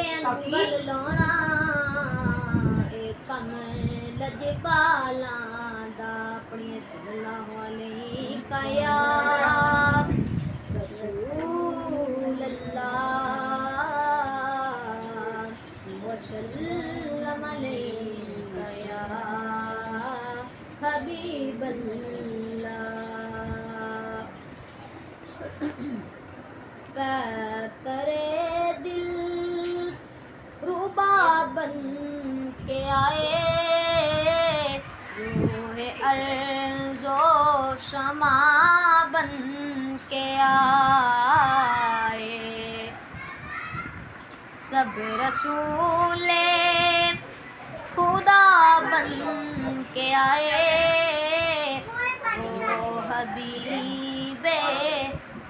انگل لونا اے کم لجپالاں دا پڑھیے صلی اللہ علیہ یا رسول اللہ وسلم علیک یا حبیب اللہ کرے دل روبا بن کے آئے روح ارض و سما بن کے آئے سب رسول خدا بن کے آئے وہ حبیب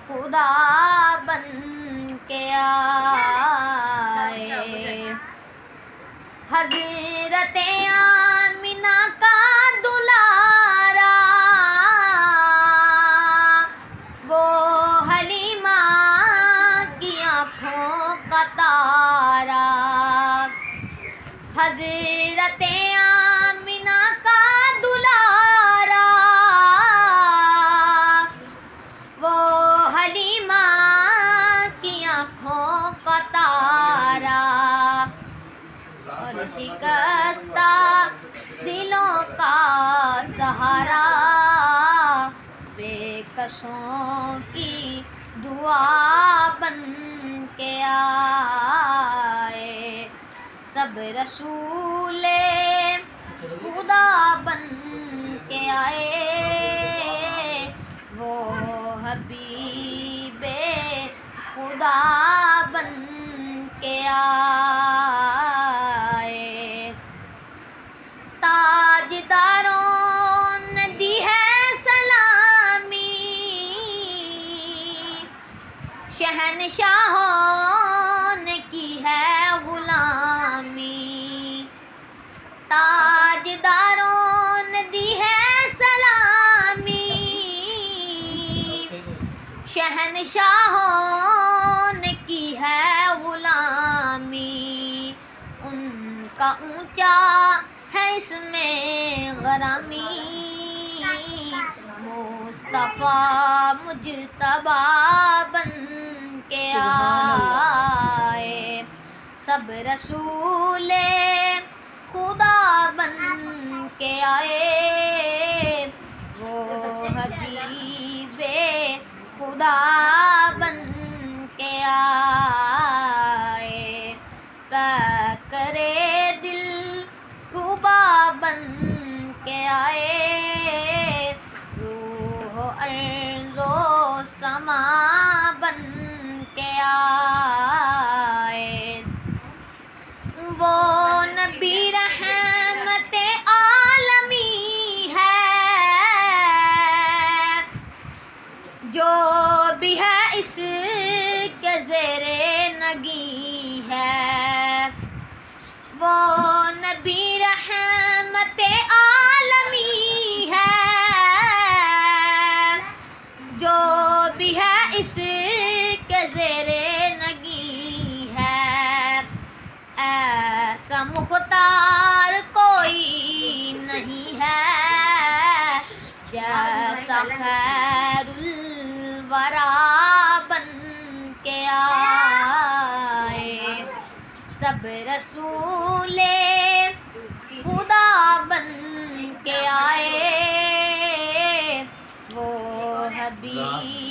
خدا بن کے آئے حضرت آمینہ کا دلارا وہ حلیمہ کی آنکھوں کا تارا حضرت آمینہ کا دلارا وہ حلیمہ کی آنکھوں کا تارا اور شکستہ دلوں کا سہارا بے کسوں کی دعا بن کے آئے سب رسول خدا بن کے آئے وہ حبیب خدا بن کے آئے تاجداروں نے دی ہے سلامی شہنشاہوں نے کی ہے غلامی تاجداروں نے دی ہے سلامی شہنشاہوں نے کی ہے غلامی ان کا اونچا ہے اس میں غرامی مصطفیٰ مجتبیٰ بن کے آئے سب رسول خدا بن کے آئے وہ حبیب خدا بن کے آئے کرے دل روبا بن کے آئے روح ارض و سما بن کے آئے وہ نبی رحمت عالمی ہے جو بھی ہے اس کے زیر نگی ہے وہ نبی رحمت عالمی ہے جو بھی ہے اس کے زیر نگی ہے ایسا مختار کوئی نہیں ہے جیسا خیر الورا بن کے آئے سب رسول خدا بن کے آئے وہ حبیب